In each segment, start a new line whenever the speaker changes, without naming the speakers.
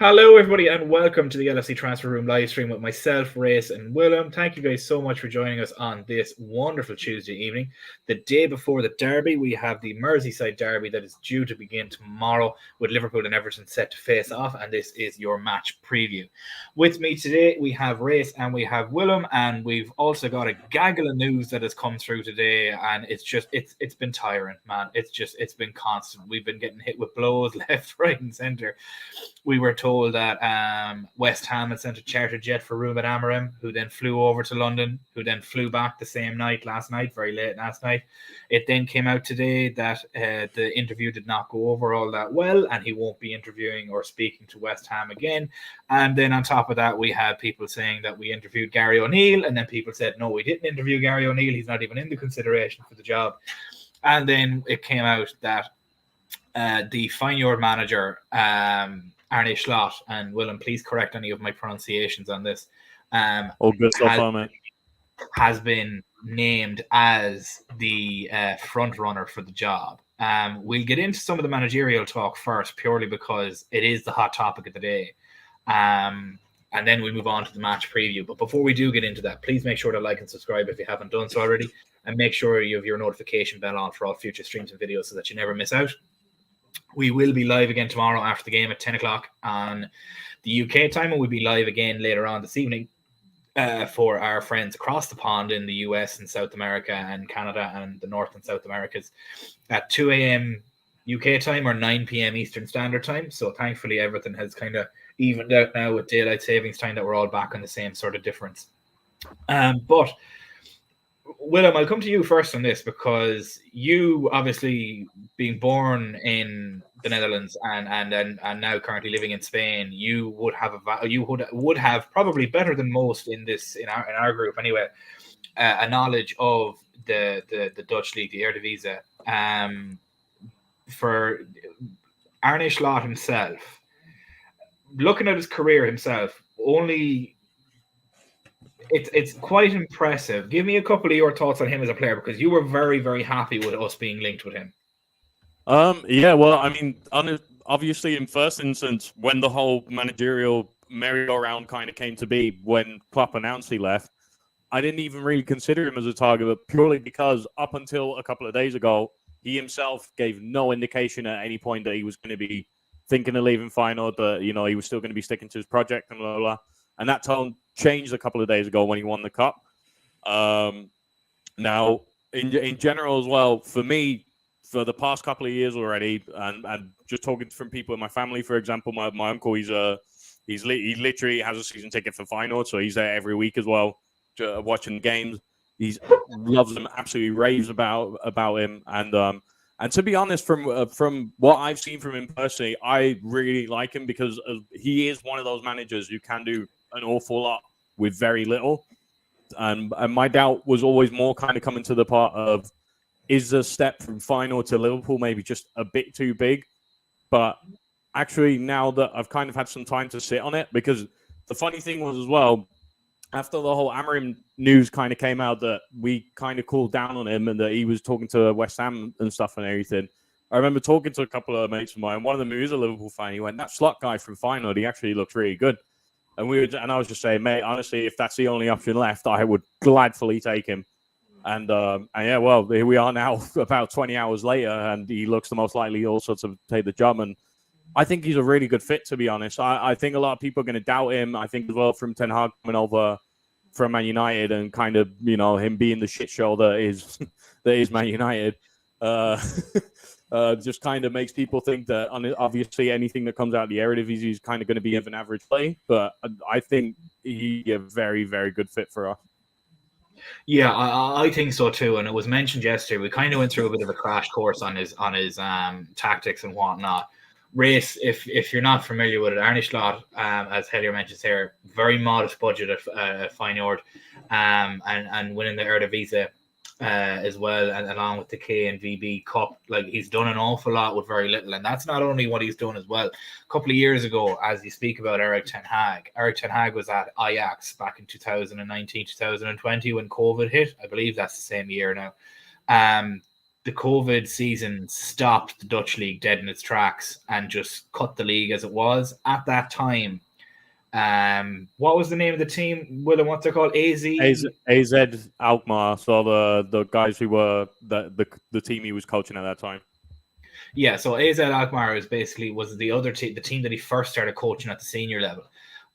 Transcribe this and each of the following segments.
Hello, everybody, and welcome to the LFC Transfer Room live stream with myself, Race, and Willem. Thank you guys so much for joining us on this wonderful Tuesday evening. The day before the derby, we have the Merseyside Derby that is due to begin tomorrow with Liverpool and Everton set to face off, and this is your match preview. With me today, we have Race and we have Willem, and we've also got a gaggle of news that has come through today, and it's been tiring, man. It's been constant. We've been getting hit with blows left, right, and centre. We were told that West Ham had sent a charter jet for Ruben Amorim, who then flew over to London, who then flew back the same night, very late last night. It then came out today that the interview did not go over all that well, and he won't be interviewing or speaking to West Ham again. And then on top of that, we had people saying that we interviewed Gary O'Neill, and then people said, no, we didn't interview Gary O'Neill. He's not even in the consideration for the job. And then it came out that the Feyenoord manager, Arne Slot, and Willem, please correct any of my pronunciations on this.
Good stuff,
has been named as the front runner for the job. We'll get into some of the managerial talk first, purely because it is the hot topic of the day. And then we move on to the match preview. But before we do get into that, please make sure to like and subscribe if you haven't done so already. And make sure you have your notification bell on for all future streams and videos so that you never miss out. We will be live again tomorrow after the game at 10 o'clock on the UK time, and we'll be live again later on this evening for our friends across the pond in the US and South America and Canada and the North and South Americas at 2 a.m. UK time or 9 p.m. Eastern Standard Time. So thankfully everything has kind of evened out now with daylight savings time, that we're all back on the same sort of difference. But Willem, I'll come to you first on this, because you, obviously being born in the Netherlands and now currently living in Spain, you would have probably better than most in our group anyway, a knowledge of the Dutch league, the Eredivisie. For Arne Slot himself, looking at his career himself, it's quite impressive. Give me a couple of your thoughts on him as a player, because you were very, very happy with us being linked with him.
Yeah, well, I mean, obviously in first instance, when the whole managerial merry-go-round kind of came to be, when Klopp announced he left, I didn't even really consider him as a target, purely because up until a couple of days ago, he himself gave no indication at any point that he was going to be thinking of leaving Feyenoord, that, you know, he was still going to be sticking to his project and blah, blah, blah. And that tone changed a couple of days ago when he won the cup. Now, in general as well, for me, for the past couple of years already, and just talking from people in my family, for example, my uncle, he literally has a season ticket for Feyenoord, so he's there every week as well, watching the games. He loves them, absolutely raves about him, and to be honest, from what I've seen from him personally, I really like him, because he is one of those managers who can do an awful lot with very little. And my doubt was always more kind of coming to the part of, is the step from Feyenoord to Liverpool maybe just a bit too big? But actually, now that I've kind of had some time to sit on it, because the funny thing was as well, after the whole Amorim news kind of came out that we kind of cooled down on him and that he was talking to West Ham and stuff and everything, I remember talking to a couple of mates of mine. One of them who is a Liverpool fan, he went, that Slot guy from Feyenoord, he actually looks really good. And I was just saying, mate, honestly, if that's the only option left, I would gladly take him. And yeah, well, here we are now, about 20 hours later, and he looks the most likely also to take the job. And I think he's a really good fit, to be honest. I think a lot of people are going to doubt him. I think as well, from Ten Hag coming over from Man United and kind of, you know, him being the shit show that is Man United, just kind of makes people think that obviously anything that comes out of the Eredivisie is kind of going to be of an average play. But I think he's a very, very good fit for us.
Yeah, I think so too. And it was mentioned yesterday. We kind of went through a bit of a crash course on his tactics and whatnot. Race, if you're not familiar with it, Arne Slot, as Hellier mentions here, very modest budget at Feyenoord, and winning the Eredivisie as well, and along with the KNVB Cup. Like, he's done an awful lot with very little, and that's not only what he's done as well. A couple of years ago, as you speak about Erik ten Hag was at Ajax back in 2019, 2020 when COVID hit. I believe that's the same year now. the COVID season stopped the Dutch league dead in its tracks and just cut the league as it was at that time. What was the name of the team? Willem, what's it called?
AZ Alkmaar. So the guys who were the team he was coaching at that time.
Yeah, so AZ Alkmaar was the other team, the team that he first started coaching at the senior level,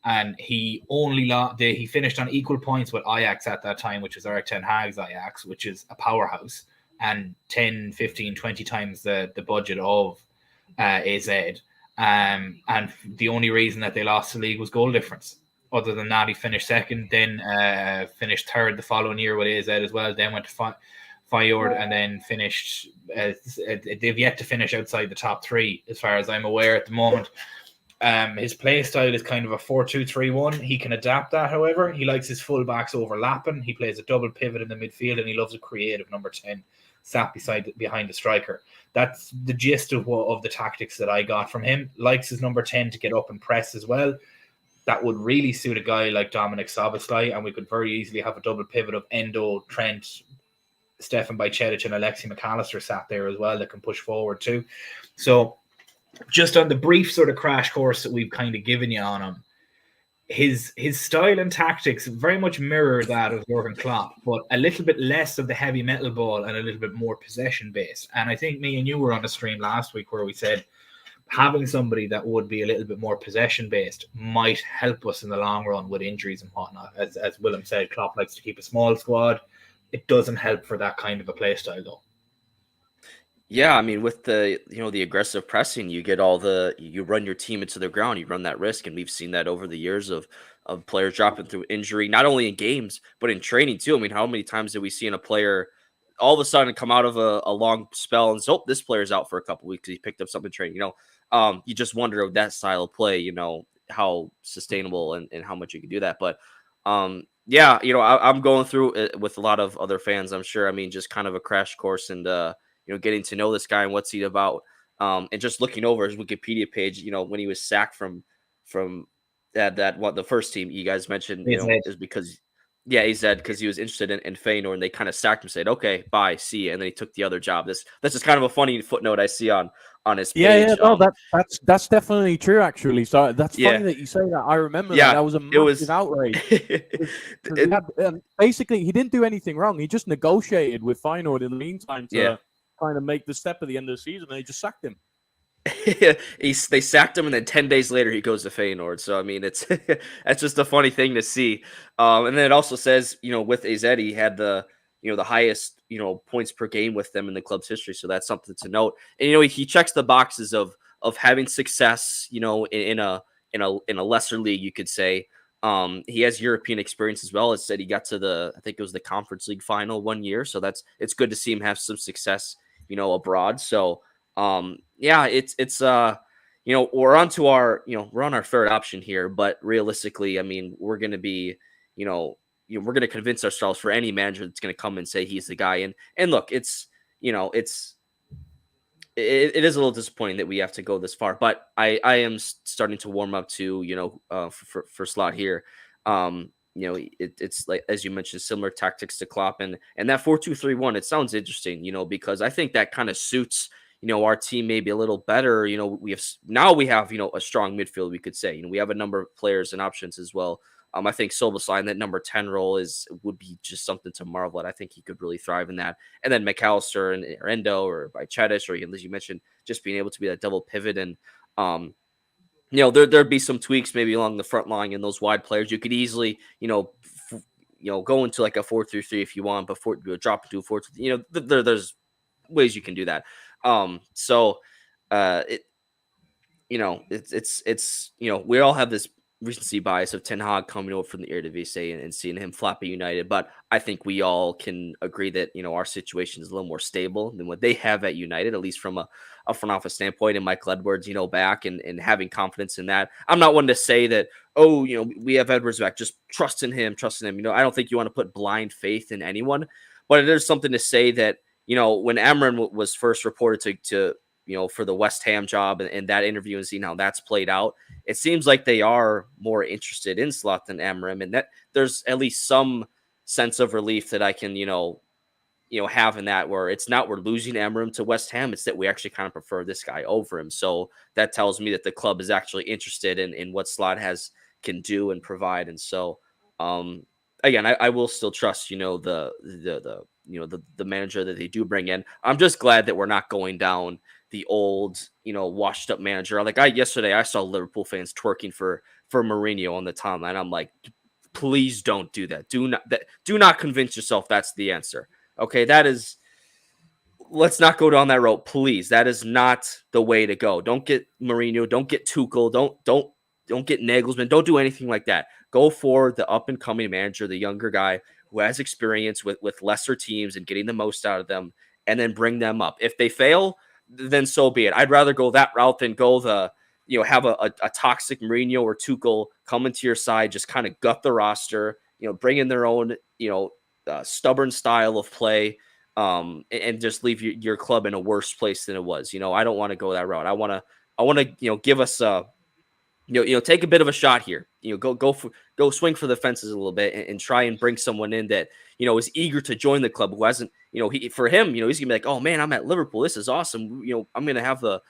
and he he finished on equal points with Ajax at that time, which is Erik ten Hag's Ajax, which is a powerhouse, and 10, 15, 20 times the budget of AZ. And the only reason that they lost the league was goal difference. Other than that, he finished second, then finished third the following year with AZ as well. Then went to Feyenoord and then finished. They've yet to finish outside the top three, as far as I'm aware at the moment. His play style is kind of a 4-2-3-1. He can adapt that, however. He likes his full-backs overlapping. He plays a double pivot in the midfield, and he loves a creative number 10 sat behind the striker. That's the gist of the tactics that I got from him. Likes his number 10 to get up and press as well. That would really suit a guy like Dominik Szoboszlai, and we could very easily have a double pivot of Endo, Trent, Stefan Bajcetic, and Alexi McAllister sat there as well that can push forward too. So just on the brief sort of crash course that we've kind of given you on him, his style and tactics very much mirror that of Jurgen Klopp, but a little bit less of the heavy metal ball and a little bit more possession based. And I think me and you were on a stream last week where we said having somebody that would be a little bit more possession based might help us in the long run with injuries and whatnot. As Willem said, Klopp likes to keep a small squad. It doesn't help for that kind of a play style though.
Yeah, I mean, with the aggressive pressing, you run your team into the ground, you run that risk, and we've seen that over the years of players dropping through injury, not only in games but in training too. I mean, how many times did we see a player all of a sudden come out of a long spell and say, "Oh, this player's out for a couple of weeks because he picked up something in training." You just wonder of that style of play, how sustainable and how much you can do that. But yeah, I'm going through it with a lot of other fans, I'm sure. I mean, just kind of a crash course and getting to know this guy and what's he about, and just looking over his Wikipedia page. When he was sacked from the first team you guys mentioned, is because he said because he was interested in Feyenoord, and they kind of sacked him, said, "Okay, bye, see you," and then he took the other job. This is kind of a funny footnote I see on his page.
Yeah, no, that's definitely true, actually. So that's funny that you say that. I remember that was a massive outrage. Basically, he didn't do anything wrong. He just negotiated with Feyenoord in the meantime to kind of make the step at the end of the season, and they just sacked him.
They sacked him, and then 10 days later he goes to Feyenoord. So I mean, it's that's just a funny thing to see. And then it also says, with AZ he had the highest points per game with them in the club's history. So that's something to note. And he checks the boxes of having success, in a lesser league, you could say. He has European experience as well. It said he got to I think it was the Conference League final one year. So it's good to see him have some success, abroad. So it's we're on to we're on our third option here, but realistically, I mean, we're going to be, we're going to convince ourselves for any manager that's going to come and say he's the guy. And look, it is a little disappointing that we have to go this far, but I am starting to warm up to, for Slot here. It's like, as you mentioned, similar tactics to Klopp, and that 4-2-3-1, it sounds interesting, because I think that kind of suits, our team maybe a little better. We have a strong midfield, we could say. We have a number of players and options as well. I think Szoboszlai in that number 10 role would be just something to marvel at. I think he could really thrive in that. And then McAllister or Endo or Bajcetic, or as you mentioned, just being able to be that double pivot. And, there'd be some tweaks maybe along the front line and those wide players. You could easily, go into like a 4-3-3 if you want, before drop into a 4-2. There's ways you can do that. We all have this recency bias of Ten Hag coming over from the Eredivisie and seeing him flap at United, but I think we all can agree that our situation is a little more stable than what they have at United, at least from a front office standpoint. And Michael Edwards, back and having confidence in that. I'm not one to say that, we have Edwards back, just trusting him. I don't think you want to put blind faith in anyone, but it is something to say that when Amram was first reported to for the West Ham job and that interview, and seeing how that's played out, it seems like they are more interested in Slot than Amram, and that there's at least some sense of relief that I can, having that where it's not we're losing Amorim to West Ham, it's that we actually kind of prefer this guy over him. So that tells me that the club is actually interested in what Slot can do and provide. And so again, I will still trust, the manager that they do bring in. I'm just glad that we're not going down the old, washed up manager. Like yesterday I saw Liverpool fans twerking for Mourinho on the timeline. I'm like, please don't do that. Do not convince yourself that's the answer. Okay, let's not go down that road, please. That is not the way to go. Don't get Mourinho, don't get Tuchel, don't get Nagelsmann, don't do anything like that. Go for the up and coming manager, the younger guy who has experience with lesser teams and getting the most out of them, and then bring them up. If they fail, then so be it. I'd rather go that route than go have a toxic Mourinho or Tuchel come into your side, just kind of gut the roster, bring in their own, stubborn style of play, and just leave your club in a worse place than it was. I don't want to go that route. I want to, give us take a bit of a shot here. Go swing for the fences a little bit and try and bring someone in that is eager to join the club, who hasn't. For him, he's gonna be like, oh man, I'm at Liverpool. This is awesome. I'm gonna have a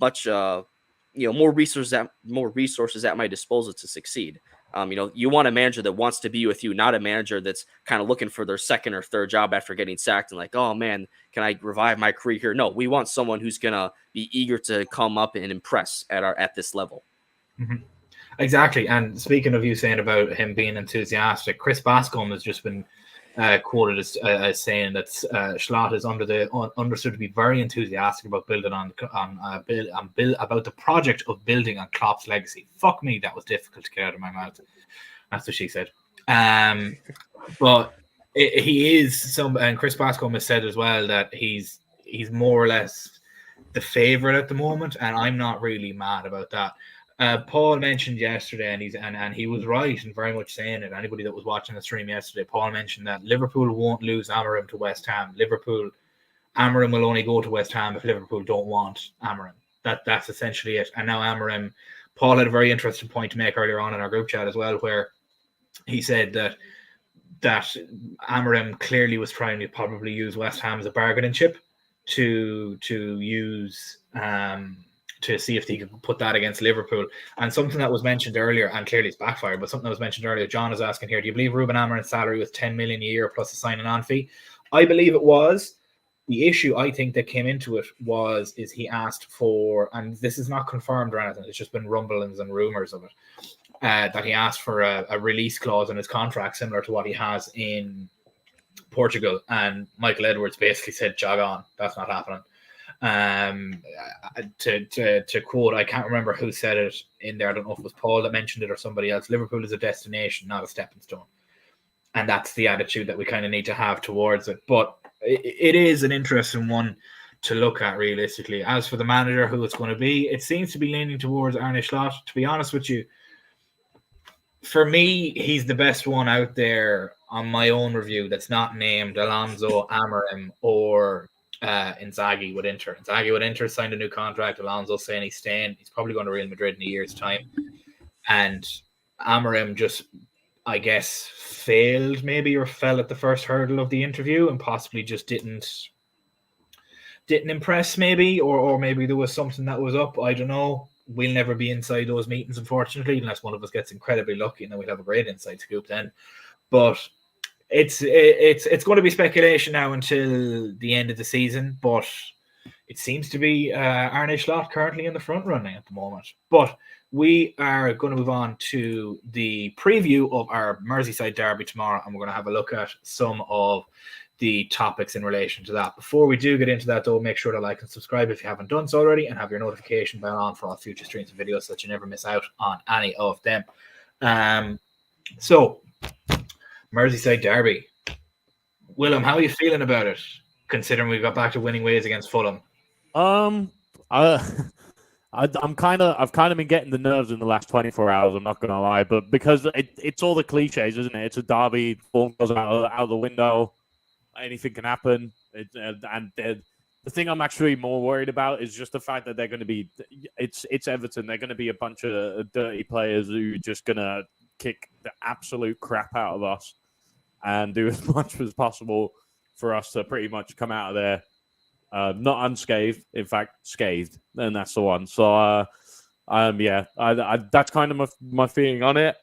much more resources at my disposal to succeed. You want a manager that wants to be with you, not a manager that's kind of looking for their second or third job after getting sacked and like, oh man, can I revive my career here? No, we want someone who's gonna be eager to come up and impress at this level.
Mm-hmm. Exactly. And speaking of you saying about him being enthusiastic, Chris Bascombe has just been quoted as saying that Schlott is understood to be very enthusiastic about building about the project of building on Klopp's legacy. Fuck me, that was difficult to get out of my mouth. That's what she said. But he is and Chris Bascombe has said as well that he's more or less the favorite at the moment, and I'm not really mad about that. Paul mentioned yesterday, and he was right in very much saying it. Anybody that was watching the stream yesterday, Paul mentioned that Liverpool won't lose Amorim to West Ham. Amorim will only go to West Ham if Liverpool don't want Amorim. That's essentially it. And now Amorim, Paul had a very interesting point to make earlier on in our group chat as well, where he said that Amorim clearly was trying to probably use West Ham as a bargaining chip to use to see if he could put that against Liverpool. And something that was mentioned earlier, and clearly it's backfired, but something that was mentioned earlier, John is asking here, do you believe Ruben Amorim's salary was 10 million a year plus a signing on fee? I believe it was. The issue I think that came into it is he asked for, and this is not confirmed or anything, it's just been rumblings and rumors of it, that he asked for a release clause in his contract similar to what he has in Portugal. And Michael Edwards basically said, jog on, that's not happening. To quote, I can't remember who said it in there. I don't know if it was Paul that mentioned it or somebody else. Liverpool is a destination, not a stepping stone, and that's the attitude that we kind of need to have towards it. But it is an interesting one to look at realistically. As for the manager, who it's going to be, it seems to be leaning towards Arne Slot. To be honest with you, for me, he's the best one out there on my own review that's not named Alonso, Amorim, or Inzaghi with Inter. Inzaghi with Inter signed a new contract. Alonso saying he's staying. He's probably going to Real Madrid in a year's time. And Amorim just, I guess, failed maybe or fell at the first hurdle of the interview and possibly just didn't impress maybe, or maybe there was something that was up. I don't know. We'll never be inside those meetings, unfortunately, unless one of us gets incredibly lucky, and then we'll have a great inside scoop then. But it's going to be speculation now until the end of the season, but it seems to be Arne Slot currently in the front running at the moment. But we are going to move on to the preview of our Merseyside Derby tomorrow, and we're going to have a look at some of the topics in relation to that. Before we do get into that, though, make sure to like and subscribe if you haven't done so already, and have your notification bell on for all future streams and videos so that you never miss out on any of them. So, Merseyside Derby. Willem, how are you feeling about it, considering we got back to winning ways against Fulham?
I've kind of been getting the nerves in the last 24 hours. I'm not gonna lie, but because it's all the cliches, isn't it? It's a derby. Form goes out the window. Anything can happen. The thing I'm actually more worried about is just the fact that they're going to be. It's Everton. They're going to be a bunch of dirty players who are just going to kick the absolute crap out of us and do as much as possible for us to pretty much come out of there not unscathed, in fact, scathed, and that's the one. So, that's kind of my feeling on it.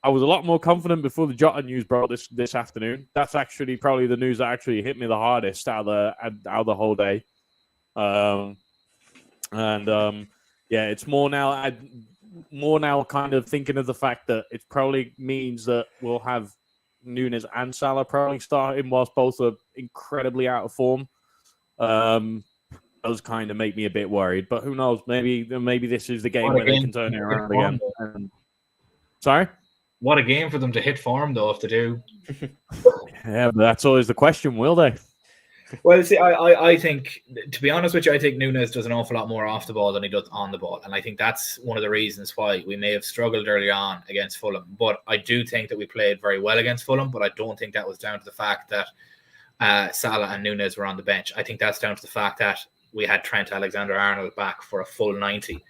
I was a lot more confident before the Jota news broke this afternoon. That's actually probably the news that actually hit me the hardest out of the whole day. It's more now kind of thinking of the fact that it probably means that we'll have Nunes and Salah probably starting whilst both are incredibly out of form. Those kind of make me a bit worried, but who knows? Maybe this is the game where they can turn it around again. Sorry?
What a game for them to hit form, though, if they do.
Yeah, but that's always the question, will they?
Well, see, I think, to be honest with you, I think Nunes does an awful lot more off the ball than he does on the ball. And I think that's one of the reasons why we may have struggled early on against Fulham. But I do think that we played very well against Fulham, but I don't think that was down to the fact that Salah and Nunes were on the bench. I think that's down to the fact that we had Trent Alexander-Arnold back for a full 90.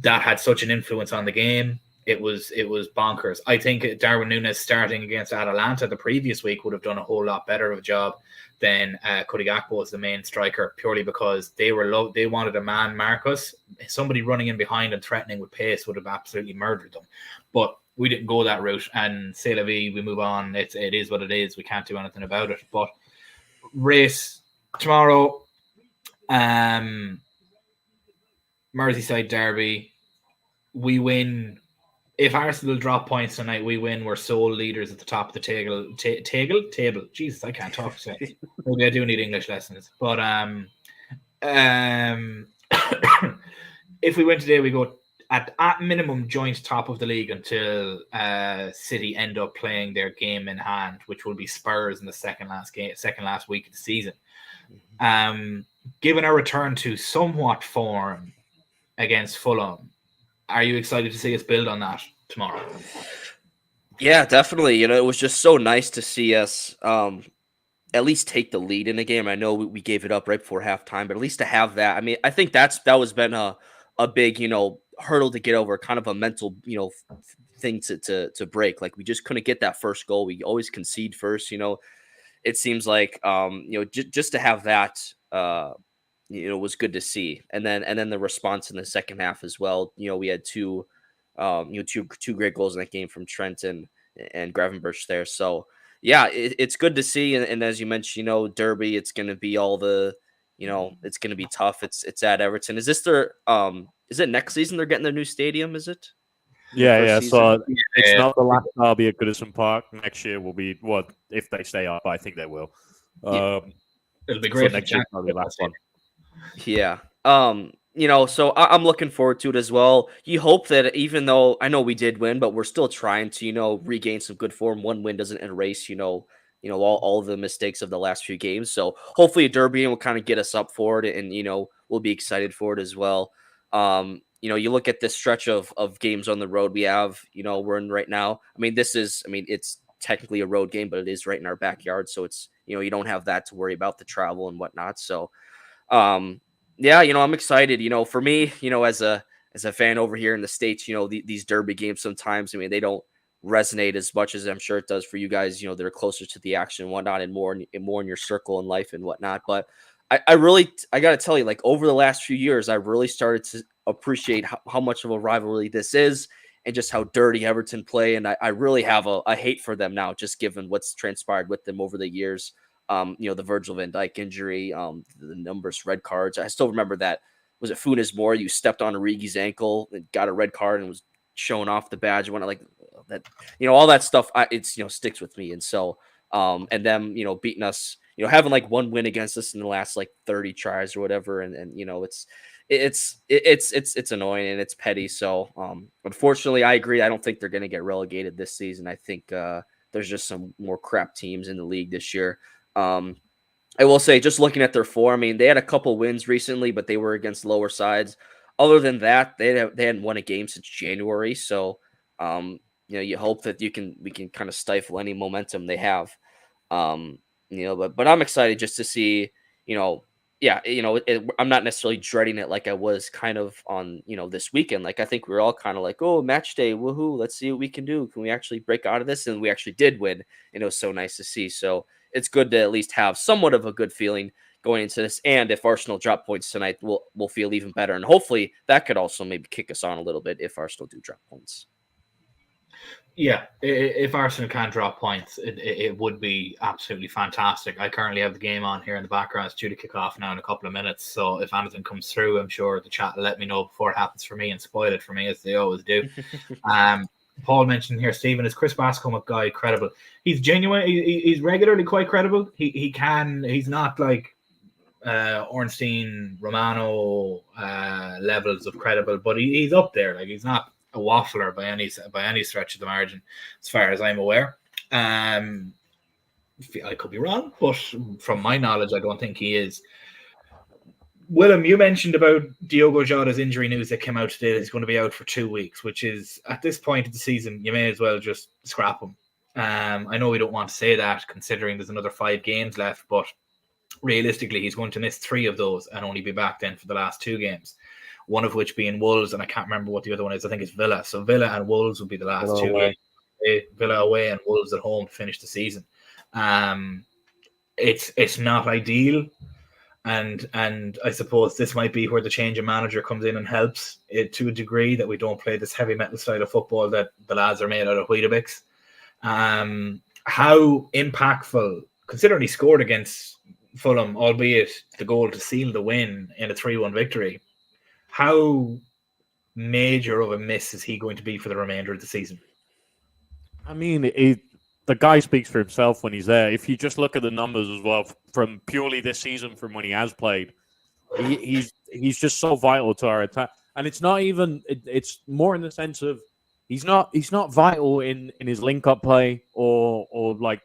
That had such an influence on the game. It was bonkers. I think Darwin Núñez starting against Atalanta the previous week would have done a whole lot better of a job than Cody Gakpo as the main striker, purely because they wanted a man Marcus. Somebody running in behind and threatening with pace would have absolutely murdered them. But we didn't go that route, and c'est la vie, we move on. It is what it is. We can't do anything about it. But race tomorrow, Merseyside Derby, we win. If Arsenal drop points tonight, we win. We're sole leaders at the top of the table. Jesus, I can't talk today. Maybe I do need English lessons. But if we win today, we go at minimum joint top of the league until City end up playing their game in hand, which will be Spurs in the second last week of the season. Given our return to somewhat form against Fulham, are you excited to see us build on that tomorrow?
Yeah, definitely. It was just so nice to see us at least take the lead in the game. I know we gave it up right before halftime, but at least to have that. I mean, I think that was been a big, hurdle to get over, kind of a mental, thing to break. Like, we just couldn't get that first goal. We always concede first. It seems like just to have that was good to see. And then the response in the second half as well. We had two great goals in that game from Trent and Gravenberch there. So yeah, it's good to see. And as you mentioned, Derby, it's going to be all the, it's going to be tough. It's at Everton. Is this their, is it next season they're getting their new stadium? Is it?
Yeah. So it's not the last derby at Goodison Park. Next year will be if they stay up. I think they will.
It'll be great.
So next year will be the last one.
Yeah. So I'm looking forward to it as well. You hope that even though I know we did win, but we're still trying to, regain some good form. One win doesn't erase, all the mistakes of the last few games. So hopefully a Derby will kind of get us up for it, and, we'll be excited for it as well. You look at this stretch of games on the road we have, we're in right now. It's technically a road game, but it is right in our backyard. So it's, you don't have that to worry about, the travel and whatnot. So, I'm excited, for me, as a fan over here in the States, these Derby games sometimes, they don't resonate as much as I'm sure it does for you guys. They're closer to the action and whatnot, and more in your circle in life and whatnot. But I got to tell you, like, over the last few years, I really started to appreciate how much of a rivalry this is, and just how dirty Everton play. And I really have a hate for them now, just given what's transpired with them over the years. The Virgil van Dijk injury, the numbers red cards. I still remember that. Was it Funes Mori? You stepped on Origi's ankle and got a red card and was showing off the badge. When that, all that stuff, it's sticks with me. And so, and them, beating us, having like one win against us in the last like 30 tries or whatever, and it's annoying and it's petty. So, unfortunately, I agree. I don't think they're going to get relegated this season. I think there's just some more crap teams in the league this year. I will say, just looking at their form, they had a couple wins recently, but they were against lower sides. Other than that, they hadn't won a game since January. So, you hope that we can kind of stifle any momentum they have. But I'm excited just to see, I'm not necessarily dreading it like I was kind of on, this weekend. Like, I think we were all kind of like, oh, match day, woohoo, let's see what we can do. Can we actually break out of this? And we actually did win, and it was so nice to see. So it's good to at least have somewhat of a good feeling going into this. And if Arsenal drop points tonight, we'll feel even better. And hopefully that could also maybe kick us on a little bit if Arsenal do drop points.
Yeah, if Arsenal can drop points, it would be absolutely fantastic. I currently have the game on here in the background. It's due to kick off now in a couple of minutes. So if anything comes through, I'm sure the chat will let me know before it happens for me and spoil it for me, as they always do. Paul mentioned here, Stephen, is Chris Bascombe guy credible? He's genuine. He's regularly quite credible. He's not like Ornstein, Romano levels of credible, but he's up there. Like, he's not a waffler by any stretch of the margin, as far as I'm aware. I could be wrong, but from my knowledge, I don't think he is. Willem, you mentioned about Diogo Jota's injury news that came out today. He's going to be out for 2 weeks, which is, at this point of the season, you may as well just scrap him. I know we don't want to say that, considering there's another 5 games left, but realistically, he's going to miss 3 of those and only be back then for the last 2 games. One of which being Wolves, and I can't remember what the other one is. I think it's Villa. So Villa and Wolves will be the last 2 games. Villa away and Wolves at home to finish the season. It's not ideal, and I suppose this might be where the change of manager comes in and helps it to a degree, that we don't play this heavy metal style of football that the lads are made out of Weetabix. How impactful, considering he scored against Fulham, albeit the goal to seal the win in a 3-1 victory. How major of a miss is he going to be for the remainder of the season?
I mean, the guy speaks for himself when he's there. If you just look at the numbers as well, from purely this season, from when he has played, he's just so vital to our attack. And it's not even, it's more in the sense of he's not vital in his link-up play or like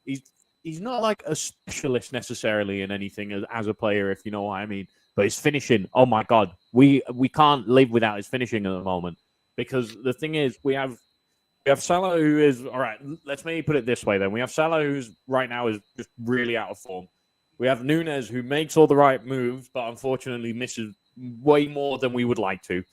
he's not like a specialist necessarily in anything as a player, if you know what I mean. But his finishing, oh my God, we can't live without his finishing at the moment. Because the thing is, we have Salah, who is, all right, let's maybe put it this way then. We have Salah, who's right now is just really out of form. We have Núñez, who makes all the right moves, but unfortunately misses way more than we would like to.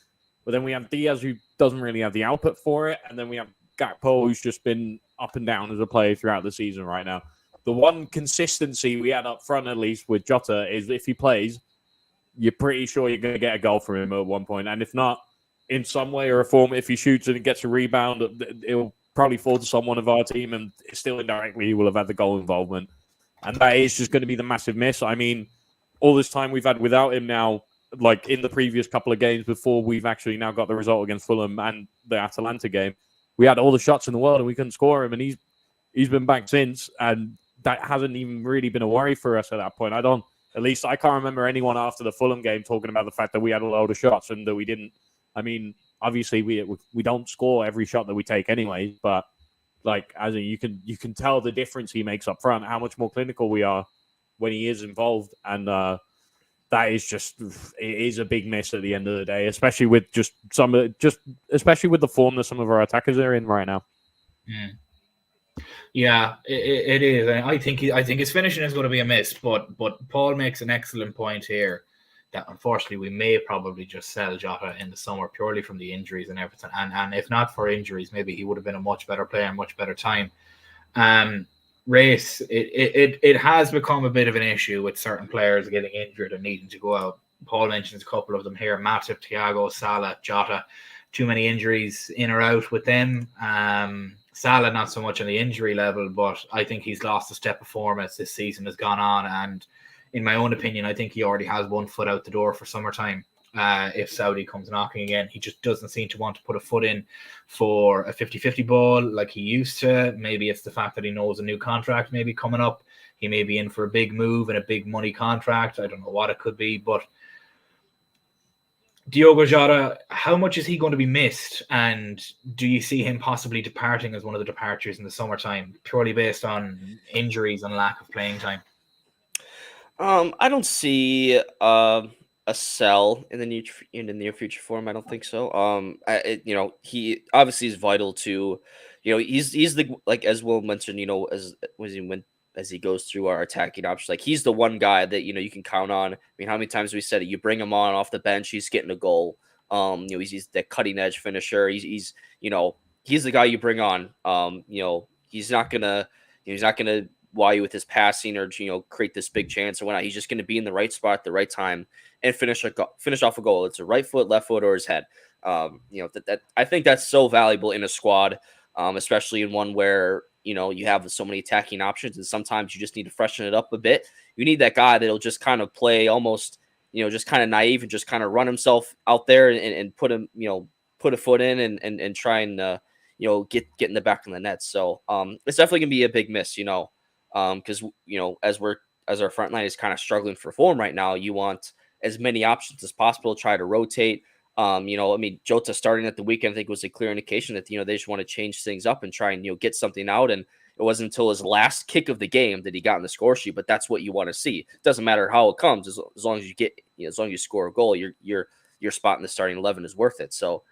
But then we have Diaz, who doesn't really have the output for it. And then we have Gakpo, who's just been up and down as a player throughout the season right now. The one consistency we had up front, at least with Jota, is if he plays, you're pretty sure you're going to get a goal from him at one point. And if not, in some way or a form, if he shoots and it gets a rebound, it'll probably fall to someone of our team, and still indirectly he will have had the goal involvement. And that is just going to be the massive miss. I mean, all this time we've had without him now, like in the previous couple of games before we've actually now got the result against Fulham and the Atalanta game, we had all the shots in the world and we couldn't score him, and he's been back since, and that hasn't even really been a worry for us at that point. At least I can't remember anyone after the Fulham game talking about the fact that we had a load of shots and that we didn't. I mean, obviously we don't score every shot that we take anyway, but like as you can tell the difference he makes up front, how much more clinical we are when he is involved, and that is just, it is a big miss at the end of the day, especially with especially with the form that some of our attackers are in right now.
Yeah, it is. And I think his finishing is going to be a miss, but Paul makes an excellent point here that unfortunately we may probably just sell Jota in the summer purely from the injuries and everything. And if not for injuries, maybe he would have been a much better player, much better time. Race, it has become a bit of an issue with certain players getting injured and needing to go out. Paul mentions a couple of them here: Matip, Thiago, Salah, Jota. Too many injuries in or out with them. Salah not so much on the injury level, but I think he's lost a step of form as this season has gone on. And in my own opinion, I think he already has one foot out the door for summertime. If Saudi comes knocking again, he just doesn't seem to want to put a foot in for a 50-50 ball like he used to. Maybe it's the fact that he knows a new contract maybe coming up. He may be in for a big move and a big money contract. I don't know what it could be, but Diogo Jota, how much is he going to be missed? And do you see him possibly departing as one of the departures in the summertime, purely based on injuries and lack of playing time?
I don't see a sell in the near future for him. I don't think so. He obviously is vital to, he's the, like as Will mentioned, as he goes through our attacking options, like he's the one guy that you can count on. I mean, how many times we said it? You bring him on off the bench, he's getting a goal. He's that cutting edge finisher. He's the guy you bring on. He's not gonna with his passing or create this big chance or whatnot. He's just going to be in the right spot at the right time and finish off a goal. It's a right foot, left foot, or his head. That I think that's so valuable in a squad, especially in one where you have so many attacking options, and sometimes you just need to freshen it up a bit. You need that guy that'll just kind of play almost just kind of naive and just kind of run himself out there and put him put a foot in and try and get in the back of the net. So it's definitely gonna be a big miss, because as our front line is kind of struggling for form right now, you want as many options as possible, try to rotate. Jota starting at the weekend, I think, was a clear indication that they just want to change things up and try and get something out. And it wasn't until his last kick of the game that he got in the score sheet. But that's what you want to see. It doesn't matter how it comes, as long as you get, as long as you score a goal, your spot in the starting 11 is worth it. So,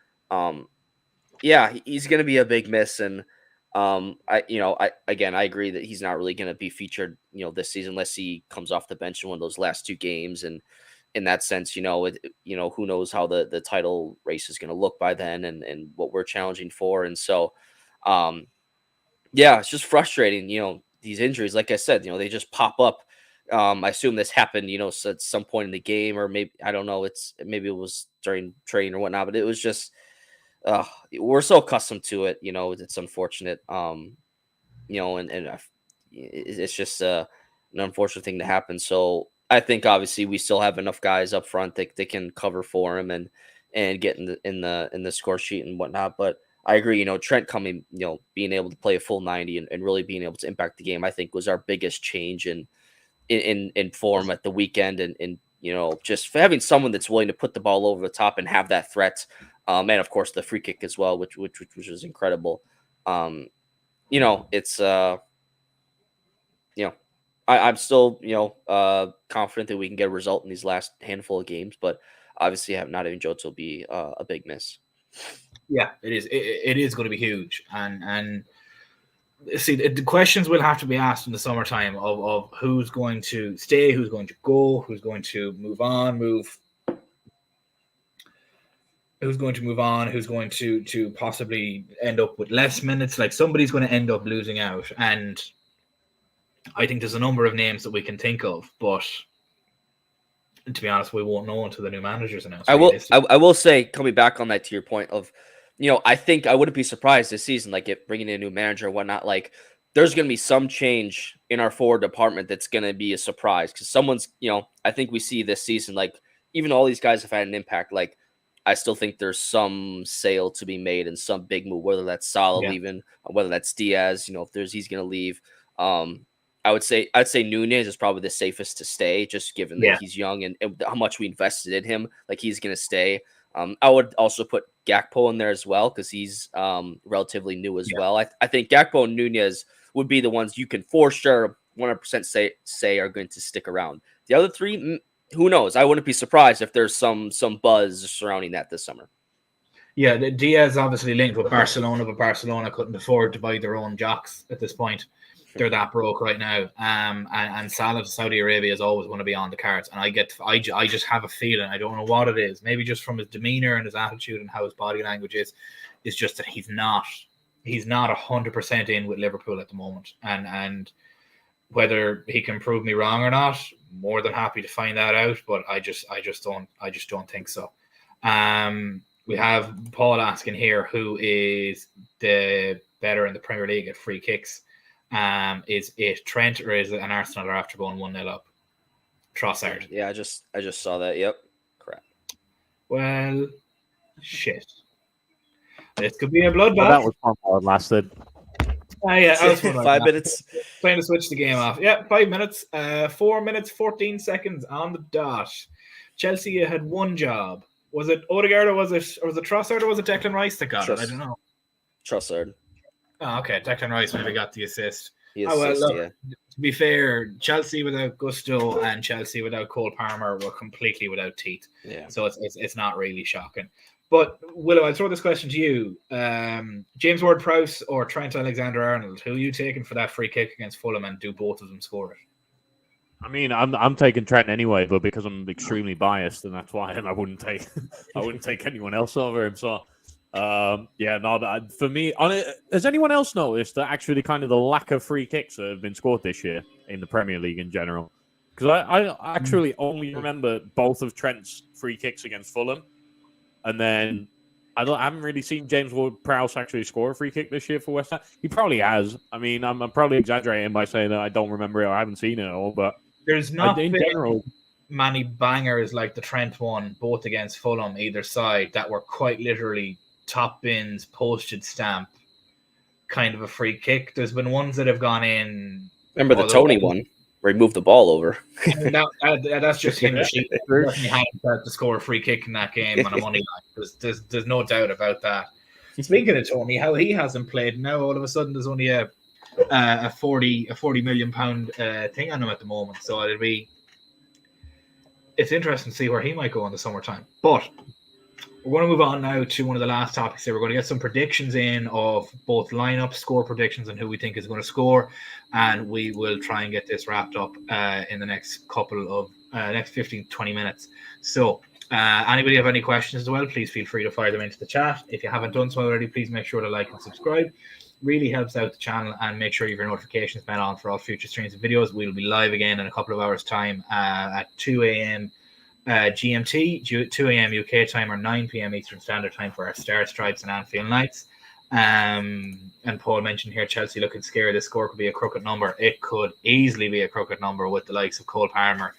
he's going to be a big miss. And I agree that he's not really going to be featured, this season unless he comes off the bench in one of those last two games. And in that sense, who knows how the title race is going to look by then and what we're challenging for. And so, it's just frustrating, these injuries, like I said, they just pop up. I assume this happened, at some point in the game, or maybe, I don't know, maybe it was during training or whatnot, but it was just, we're so accustomed to it, it's unfortunate. It's just an unfortunate thing to happen. So I think obviously we still have enough guys up front that they can cover for him and get in the score sheet and whatnot. But I agree, Trent coming, being able to play a full 90 and really being able to impact the game, I think was our biggest change in form at the weekend. And just for having someone that's willing to put the ball over the top and have that threat. And of course the free kick as well, which was incredible. It's I'm still, confident that we can get a result in these last handful of games, but obviously not having Jota will be a big miss.
Yeah, it is. It is going to be huge. And see, the questions will have to be asked in the summertime of who's going to stay, who's going to go, who's going to move on, who's going to possibly end up with less minutes. Like somebody's going to end up losing out. And I think there's a number of names that we can think of, but to be honest, we won't know until the new manager's announced.
I will say, coming back on that to your point of, I think I wouldn't be surprised this season, like bringing in a new manager or whatnot, like there's going to be some change in our forward department that's going to be a surprise because someone's, I think we see this season, like even all these guys have had an impact. Like I still think there's some sale to be made and some big move, whether that's Salah leaving, whether that's Diaz, if he's going to leave. I'd say Nunez is probably the safest to stay, just given that he's young and how much we invested in him. Like he's going to stay. I would also put Gakpo in there as well because he's relatively new as well. I think Gakpo and Nunez would be the ones you can for sure 100% say are going to stick around. The other three, who knows? I wouldn't be surprised if there's some buzz surrounding that this summer.
Yeah, Diaz obviously linked with Barcelona, but Barcelona couldn't afford to buy their own jocks at this point. They're that broke right now. And Salah to Saudi Arabia is always going to be on the cards. And I just have a feeling, I don't know what it is, maybe just from his demeanor and his attitude and how his body language is just that he's not 100% in with Liverpool at the moment. And whether he can prove me wrong or not, more than happy to find that out. But I just don't think so. We have Paul asking here, who is the better in the Premier League at free kicks? Is it Trent or is it an Arsenal after going 1-0 up? Trossard.
Yeah, I just saw that. Yep. Crap.
Well, shit. This could be a bloodbath.
Well, that was fun while it lasted.
Yeah, that was fun.
5 minutes.
Trying to switch the game off. Yeah, 5 minutes. 4 minutes, 14 seconds on the dot. Chelsea had one job. Was it Odegaard or was it Trossard or was it Declan Rice that got it? I don't know.
Trossard.
Oh, okay. Declan Rice maybe got the assist.
To
be fair, Chelsea without Gusto and Chelsea without Cole Palmer were completely without teeth.
Yeah.
So it's not really shocking. But Willow, I'll throw this question to you. James Ward-Prowse or Trent Alexander-Arnold, who are you taking for that free kick against Fulham, and do both of them score it?
I mean, I'm taking Trent anyway, but because I'm extremely biased, and that's why I wouldn't take anyone else over him. So Yeah, no, for me, has anyone else noticed that actually kind of the lack of free kicks that have been scored this year in the Premier League in general? Because I actually only remember both of Trent's free kicks against Fulham, and then I haven't really seen James Ward-Prowse actually score a free kick this year for West Ham. He probably has. I mean, I'm probably exaggerating by saying that I don't remember it or I haven't seen it at all, but
there's not
in
been
general
many bangers like the Trent one, both against Fulham, either side, that were quite literally top bins, postage stamp kind of a free kick. There's been ones that have gone in.
Remember the Tony one where he moved the ball over?
That's just him. He definitely had to score a free kick in that game on a money line. There's no doubt about that. Speaking of Tony, how he hasn't played now, all of a sudden there's only a 40 million pound thing on him at the moment. So it's interesting to see where he might go in the summertime. But we're going to move on now to one of the last topics here. We're going to get some predictions in of both lineup score predictions and who we think is going to score. And we will try and get this wrapped up in the next couple of next 15, 20 minutes. So anybody have any questions as well, please feel free to fire them into the chat. If you haven't done so already, please make sure to like and subscribe. Really helps out the channel, and make sure you have your notifications bell on for all future streams and videos. We'll be live again in a couple of hours' time at 2 a.m. GMT, 2 a.m. UK time, or 9 p.m. Eastern Standard Time for our Star Stripes and Anfield Nights. And Paul mentioned here Chelsea looking scared. This score could be a crooked number. It could easily be a crooked number with the likes of Cole Palmer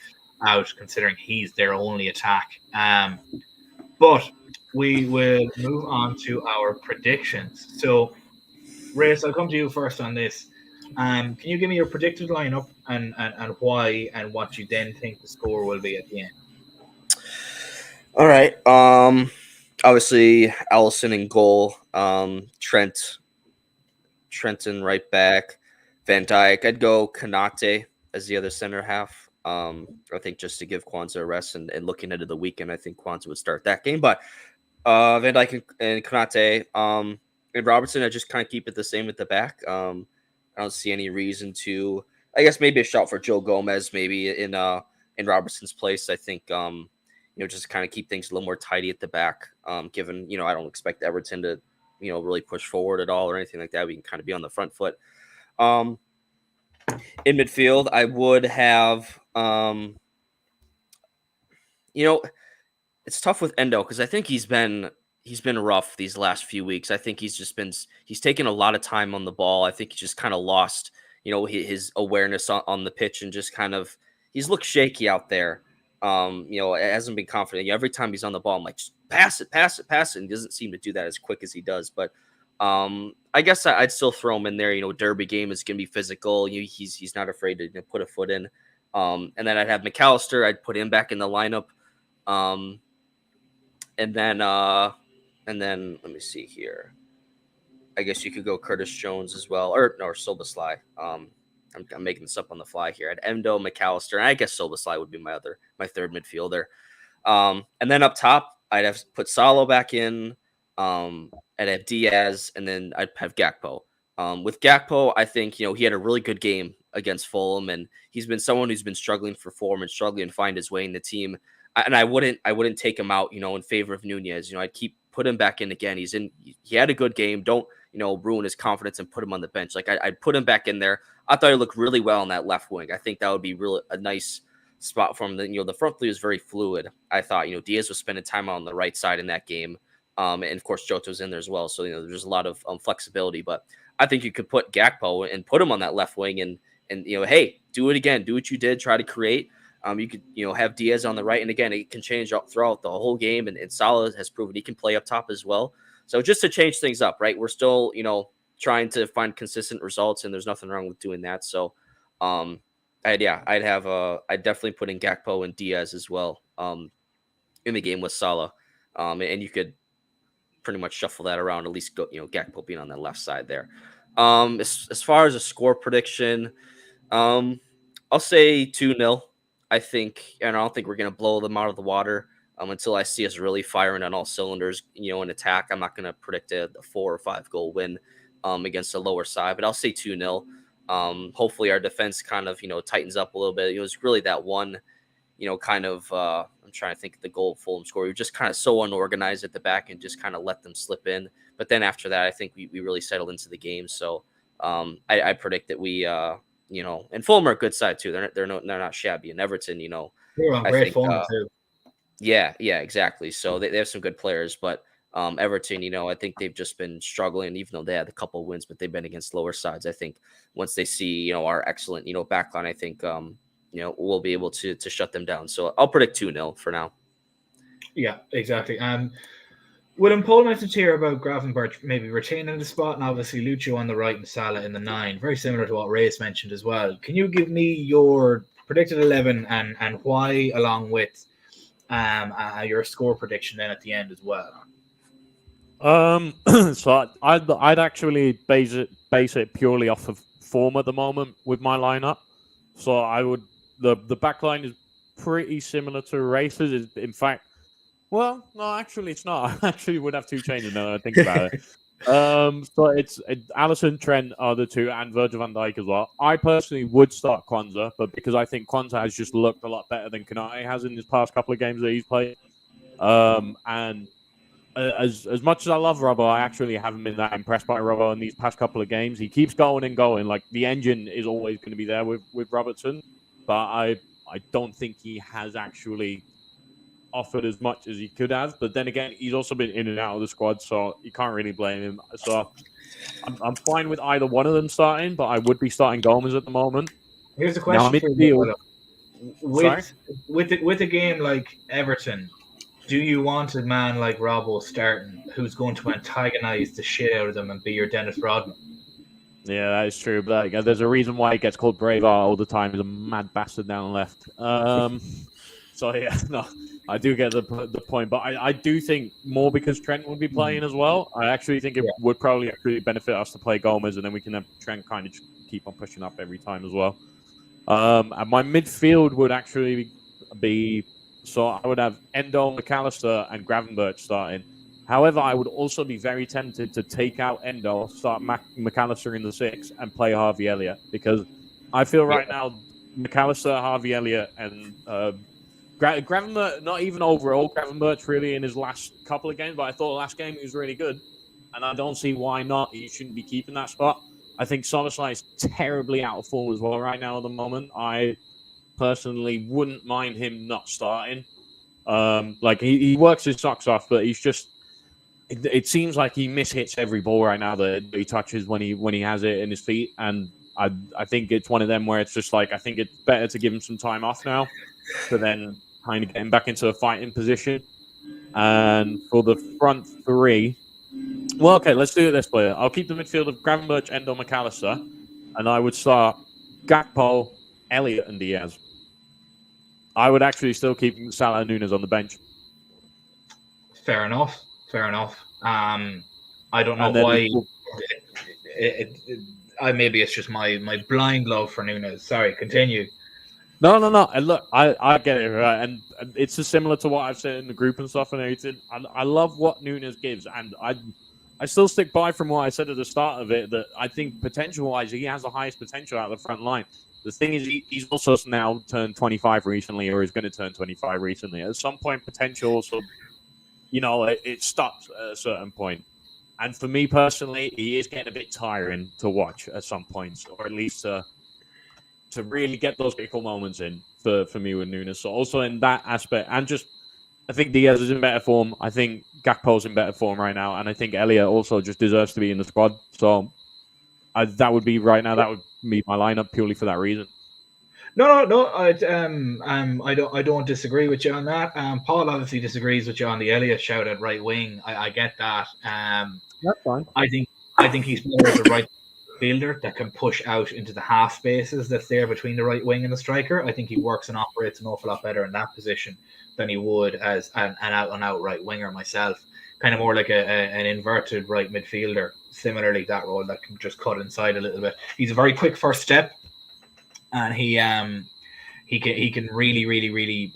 out, considering he's their only attack. But we will move on to our predictions. So, Race, I'll come to you first on this. Can you give me your predicted lineup and why, and what you then think the score will be at the end?
All right. Obviously Allison in goal. Trenton right back. Van Dijk. I'd go Konate as the other center half. I think just to give Kwanzaa a rest, and looking into the weekend, I think Kwanzaa would start that game. But Van Dijk and Konate. And Robertson, I just kind of keep it the same at the back. I don't see any reason to. I guess maybe a shot for Joe Gomez, maybe in Robertson's place. I think just kind of keep things a little more tidy at the back. Given I don't expect Everton to really push forward at all or anything like that. We can kind of be on the front foot. In midfield, I would have it's tough with Endo because I think he's been rough these last few weeks. I think he's taken a lot of time on the ball. I think he just kind of lost, his awareness on the pitch, and just kind of, he's looked shaky out there. It hasn't been confident. Every time he's on the ball, I'm like, just pass it. And he doesn't seem to do that as quick as he does. But I guess I'd still throw him in there. Derby game is going to be physical. He's not afraid to put a foot in. And then I'd have McAllister. I'd put him back in the lineup. And then let me see here. I guess you could go Curtis Jones as well, or Soboslai. I'm making this up on the fly here. At Endo, McAllister, and I guess Soboslai would be my third midfielder. And then up top, I'd have put Salah back in. I'd have Diaz, and then I'd have Gakpo. With Gakpo, I think he had a really good game against Fulham, and he's been someone who's been struggling for form and struggling to find his way in the team. And I wouldn't take him out, in favor of Nunez. I'd put him back in again. He had a good game. Don't, ruin his confidence and put him on the bench. Like I'd put him back in there. I thought he looked really well on that left wing. I think that would be really a nice spot for him. The front three was very fluid. I thought, Diaz was spending time on the right side in that game. And of course, Jota was in there as well. So, there's a lot of flexibility, but I think you could put Gakpo and put him on that left wing and hey, do it again. Do what you did. Try to create. You could, have Diaz on the right. And again, it can change throughout the whole game. And Salah has proven he can play up top as well. So just to change things up, right? We're still, trying to find consistent results, and there's nothing wrong with doing that. So, I'd definitely put in Gakpo and Diaz as well, in the game with Salah. And you could pretty much shuffle that around, at least go, Gakpo being on that left side there. As far as a score prediction, I'll say 2-0. I don't think we're going to blow them out of the water until I see us really firing on all cylinders, in attack. I'm not going to predict a 4 or 5 goal win against a lower side, but I'll say 2-0. Hopefully our defense kind of, tightens up a little bit. It was really that one, kind of I'm trying to think of the goal Fulham score. We were just kind of so unorganized at the back and just kind of let them slip in. But then after that, I think we really settled into the game. So I predict that we and Fulham are a good side too. They're not shabby. And Everton,
They're on
I
great
think
form too.
yeah, exactly. So they have some good players, but Everton, I think they've just been struggling, even though they had a couple of wins, but they've been against lower sides. I think once they see, our excellent, backline, I think, we'll be able to shut them down. So I'll predict 2-0 for now.
Yeah, exactly. Will Paul mentioned here about Gravenberch maybe retaining the spot, and obviously Lucio on the right and Salah in the 9, very similar to what Reyes mentioned as well. Can you give me your predicted 11 and why, along with your score prediction then at the end as well?
So I'd actually base it purely off of form at the moment with my lineup. So I would the back line is pretty similar to Races. In fact, well, no, actually it's not. I actually would have two changes now that I think about it. So it's Alisson, Trent are the two, and Virgil van Dijk as well. I personally would start Kwanzaa, but because I think Kwanzaa has just looked a lot better than Konate has in his past couple of games that he's played. And as much as I love Robbo, I actually haven't been that impressed by Robbo in these past couple of games. He keeps going and going. Like, the engine is always going to be there with Robertson, but I don't think he has actually offered as much as he could have. But then again, he's also been in and out of the squad, so you can't really blame him. So I'm fine with either one of them starting, but I would be starting Gomez at the moment.
Here's a question for you. With a game like Everton, do you want a man like Robbo starting who's going to antagonize the shit out of them and be your Dennis Rodman?
Yeah, that is true. But there's a reason why he gets called Braveheart all the time. He's a mad bastard down left. So yeah, no, I do get the point. But I do think more because Trent would be playing as well. I actually think it would probably actually benefit us to play Gomez, and then we can have Trent kind of just keep on pushing up every time as well. And my midfield would actually be... So I would have Endo, McAllister, and Gravenberch starting. However, I would also be very tempted to take out Endo, start McAllister in the 6, and play Harvey Elliott. Because I feel right now, McAllister, Harvey Elliott, and Gravenberch, not even overall Gravenberch really in his last couple of games, but I thought the last game he was really good. And I don't see why not. He shouldn't be keeping that spot. I think Szoboszlai is terribly out of form as well right now at the moment. I personally wouldn't mind him not starting. He works his socks off, but he's just... It seems like he mishits every ball right now that he touches when he has it in his feet, and I think it's one of them where it's just like, I think it's better to give him some time off now to then kind of get him back into a fighting position. And for the front three, well, okay, let's do it this way. I'll keep the midfield of Gravenberch, Endo, McAllister, and I would start Gakpo, Elliott, and Diaz. I would actually still keep Salah and Nunes on the bench.
Fair enough. I don't know why. Maybe it's just my blind love for Nunes. Sorry, continue.
No. And look, I get it, right? And it's similar to what I've said in the group and stuff and everything. I love what Nunes gives, and I still stick by from what I said at the start of it, that I think potential-wise, he has the highest potential out of the front line. The thing is, he's also now turned 25 recently, or is going to turn 25 recently. At some point, potential also, it stops at a certain point. And for me personally, he is getting a bit tiring to watch at some points, or at least to really get those critical moments in for me with Nunes. So also in that aspect, and just, I think Diaz is in better form. I think Gakpo's in better form right now. And I think Elliott also just deserves to be in the squad. So that would be right now, that would be my lineup purely for that reason.
No. I don't disagree with you on that. Paul obviously disagrees with you on the Elliott shout at right wing. I get that.
That's fine.
I think he's more of a right fielder that can push out into the half spaces that's there between the right wing and the striker. I think he works and operates an awful lot better in that position than he would as an out-and-out right winger myself. Kind of more like an inverted right midfielder. Similarly, that role that can just cut inside a little bit. He's a very quick first step, and he can really beat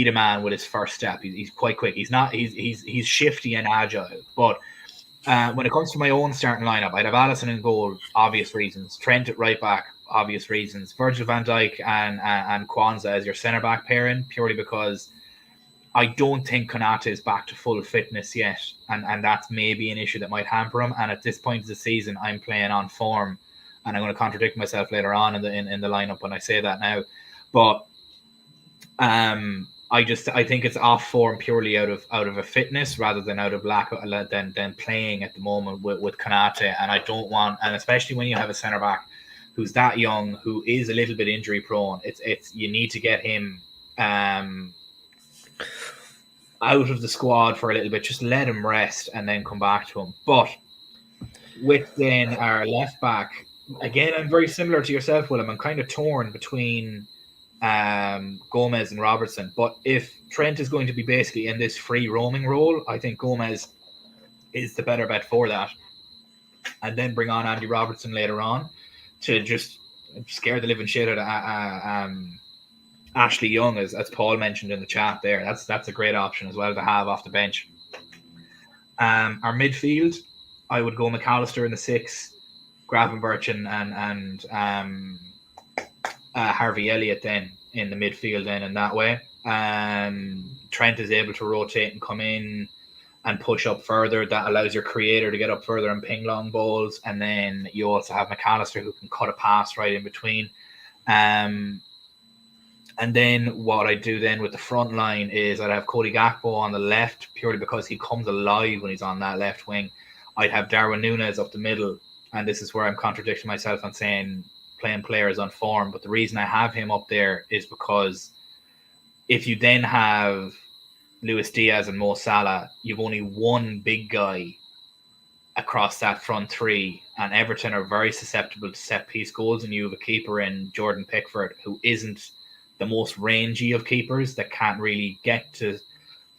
a man with his first step. He's quite quick. He's shifty and agile. But when it comes to my own starting lineup, I'd have Alisson in goal, obvious reasons. Trent at right back, obvious reasons. Virgil van Dijk and Kwanzaa as your centre back pairing, purely because I don't think Konate is back to full fitness yet, and that's maybe an issue that might hamper him. And at this point of the season, I'm playing on form, and I'm going to contradict myself later on in the lineup when I say that now. But I think it's off form purely out of a fitness rather than out of lack of than playing at the moment with Konate. And I don't want, and especially when you have a centre back who's that young, who is a little bit injury prone, it's you need to get him out of the squad for a little bit. Just let him rest and then come back to him. But with then our left back, again, I'm very similar to yourself, Willem. I'm kind of torn between Gomez and Robertson. But if Trent is going to be basically in this free roaming role, I think Gomez is the better bet for that. And then bring on Andy Robertson later on to just scare the living shit out of Ashley Young, as Paul mentioned in the chat there. That's a great option as well to have off the bench. Our midfield, I would go McAllister in the 6, Gravenberch and Harvey Elliott then in the midfield then in that way. Trent is able to rotate and come in and push up further. That allows your creator to get up further and ping long balls. And then you also have McAllister who can cut a pass right in between. And then what I do then with the front line is I'd have Cody Gakpo on the left, purely because he comes alive when he's on that left wing. I'd have Darwin Núñez up the middle. And this is where I'm contradicting myself and saying playing players on form. But the reason I have him up there is because if you then have Luis Diaz and Mo Salah, you've only one big guy across that front three, and Everton are very susceptible to set piece goals, and you have a keeper in Jordan Pickford who isn't the most rangy of keepers, that can't really get to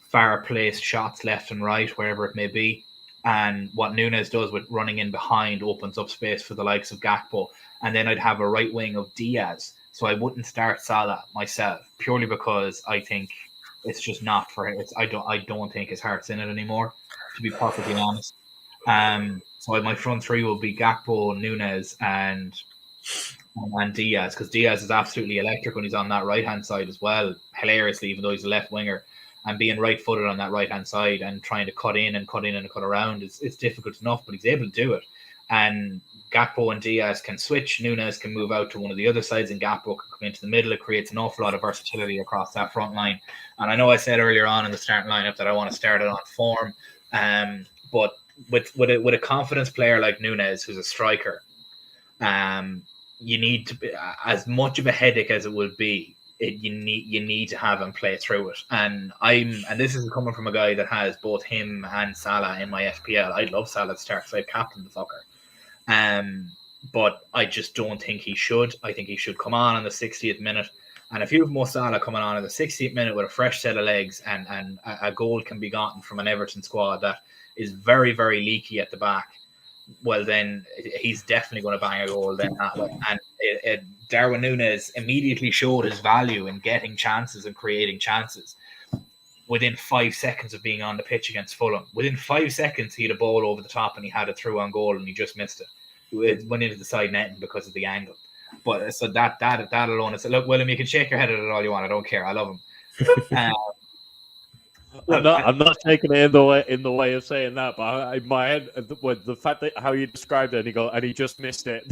far placed shots left and right, wherever it may be. And what Núñez does with running in behind opens up space for the likes of Gakpo. And then I'd have a right wing of Diaz. So I wouldn't start Salah myself, purely because I think it's just not for him. I don't think his heart's in it anymore, to be perfectly honest. So my front three will be Gakpo, Núñez, and Diaz, because Diaz is absolutely electric when he's on that right-hand side as well, hilariously, even though he's a left winger. And being right-footed on that right-hand side and trying to cut in and cut around is difficult enough, but he's able to do it. And Gakpo and Diaz can switch. Núñez can move out to one of the other sides, and Gakpo can come into the middle. It creates an awful lot of versatility across that front line. And I know I said earlier on in the starting lineup that I want to start it on form, but with a confidence player like Núñez, who's a striker, you need to be, as much of a headache as it would be, you need to have him play through it. And this is coming from a guy that has both him and Salah in my FPL. I'd love Salah to start because I'd captain the fucker. But I just don't think he should. I think he should come on the 60th minute. And if you have Mo Salah coming on in the 60th minute with a fresh set of legs, and a goal can be gotten from an Everton squad that is very, very leaky at the back, well, then he's definitely going to bang a goal then that way. And Darwin Núñez immediately showed his value in getting chances and creating chances within 5 seconds of being on the pitch against Fulham. Within 5 seconds, he had a ball over the top and he had it through on goal and he just missed it. It went into the side netting because of the angle. But so that alone is, look, William, you can shake your head at it all you want. I don't care. I love him.
I'm not taking it in the way of saying that, but in my head, with the fact that how you described it, and he just missed it.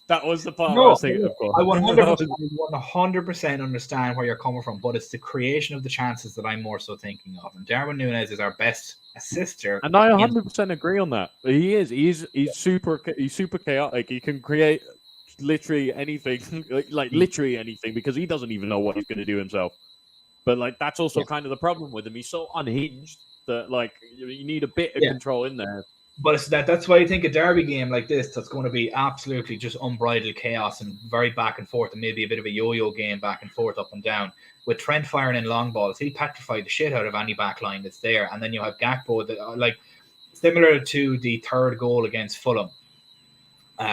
That was the part I was thinking. Of course,
I 100% understand where you're coming from, but it's the creation of the chances that I'm more so thinking of. And Darwin Núñez is our best assister,
and I 100% agree on that. He is. He's super chaotic. He can create literally anything, like literally anything, because he doesn't even know what he's going to do himself. But like that's also kind of the problem with him. He's so unhinged that like you need a bit of control in there.
But it's that's why I think a derby game like this that's going to be absolutely just unbridled chaos and very back and forth, and maybe a bit of a yo-yo game back and forth, up and down. With Trent firing in long balls, he'll petrify the shit out of any back line that's there. And then you have Gakpo, that, like similar to the third goal against Fulham,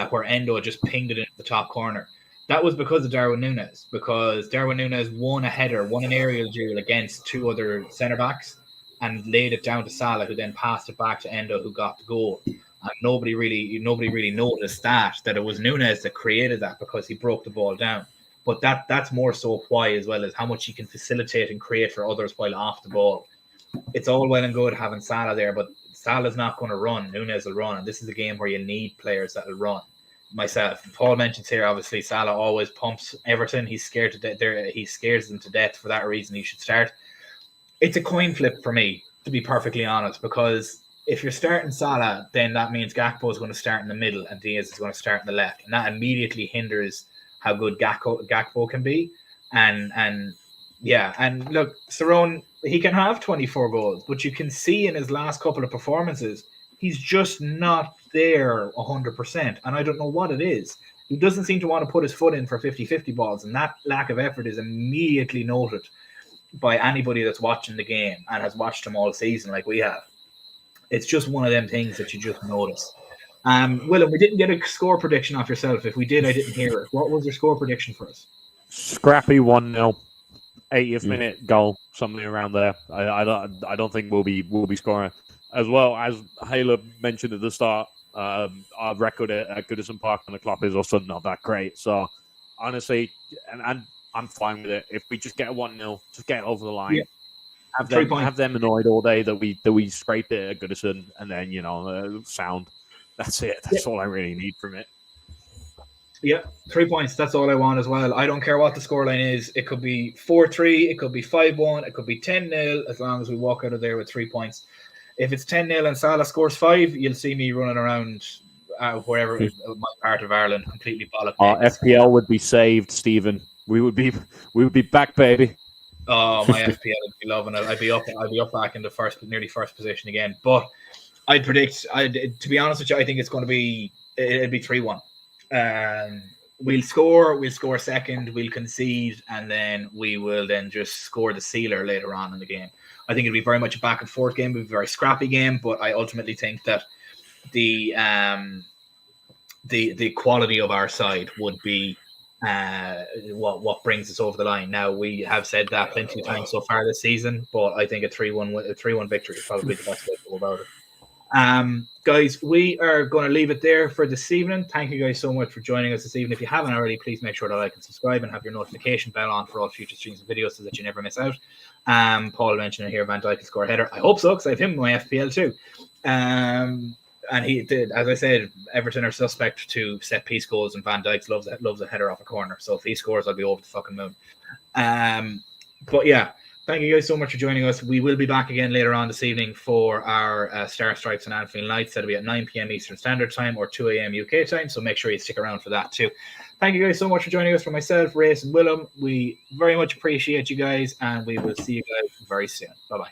where Endo just pinged it into the top corner. That was because of Darwin Núñez, because Darwin Núñez won an aerial duel against two other centre-backs and laid it down to Salah, who then passed it back to Endo, who got the goal. and nobody really noticed that it was Nunes that created that because he broke the ball down. But that's more so why, as well as how much he can facilitate and create for others while off the ball. It's all well and good having Salah there, but Salah's not going to run. Nunes will run, and this is a game where you need players that will run. Myself, Paul mentions here, obviously Salah always pumps Everton. He's scared to death. He scares them to death. For that reason, he should start. It's a coin flip for me, to be perfectly honest, because if you're starting Salah, then that means Gakpo is going to start in the middle and Diaz is going to start in the left, and that immediately hinders how good Gakpo can be. And look, Cerrone, he can have 24 goals, but you can see in his last couple of performances, he's just not there 100%. And I don't know what it is. He doesn't seem to want to put his foot in for 50-50 balls, and that lack of effort is immediately noted by anybody that's watching the game and has watched him all season like we have. It's just one of them things that you just notice. Willem, we didn't get a score prediction off yourself. If we did, I didn't hear it. What was your score prediction for us?
Scrappy 1-0, 80th minute goal, something around there. I don't think we'll be scoring. As well, as Hayla mentioned at the start, our record at Goodison Park and the Klopp is also not that great. So honestly, and I'm fine with it. If we just get a 1-0, just get it over the line. Yeah. Have them annoyed all day that we scrape it at Goodison, and then sound. That's it. That's all I really need from it.
Yeah, 3 points. That's all I want as well. I don't care what the scoreline is. It could be 4-3, it could be 5-1, it could be 10-0, as long as we walk out of there with 3 points. If it's 10-0 and Salah scores 5, you'll see me running around wherever, my part of Ireland, completely bollocked.
Our FPL would be saved, Stephen. We would be back, baby.
Oh, my FPL would be loving it. I'd be up back in the nearly first position again. But I'd predict, to be honest with you, I think it'd be 3-1. We'll score second, we'll concede, and then we will then just score the sealer later on in the game. I think it'll be very much a back and forth game, it'll be a very scrappy game, but I ultimately think that the quality of our side would be what brings us over the line. Now, we have said that plenty of times so far this season, but I think a 3-1 victory is probably the best way to go about it. Guys, we are going to leave it there for this evening. Thank you guys so much for joining us this evening. If you haven't already, please make sure to like and subscribe and have your notification bell on for all future streams and videos so that you never miss out. Paul mentioned here Van Dijk will score a header. I hope so, because I have him in my FPL too. And he did, as I said, Everton are suspect to set piece goals, and Van Dijk loves a header off a corner. So if he scores, I'll be over the fucking moon. But yeah, thank you guys so much for joining us. We will be back again later on this evening for our Star Stripes and Anfield Nights. That'll be at 9 p.m. Eastern Standard Time or 2 a.m. UK time. So make sure you stick around for that too. Thank you guys so much for joining us. For myself, Race, and Willem, we very much appreciate you guys, and we will see you guys very soon. Bye-bye.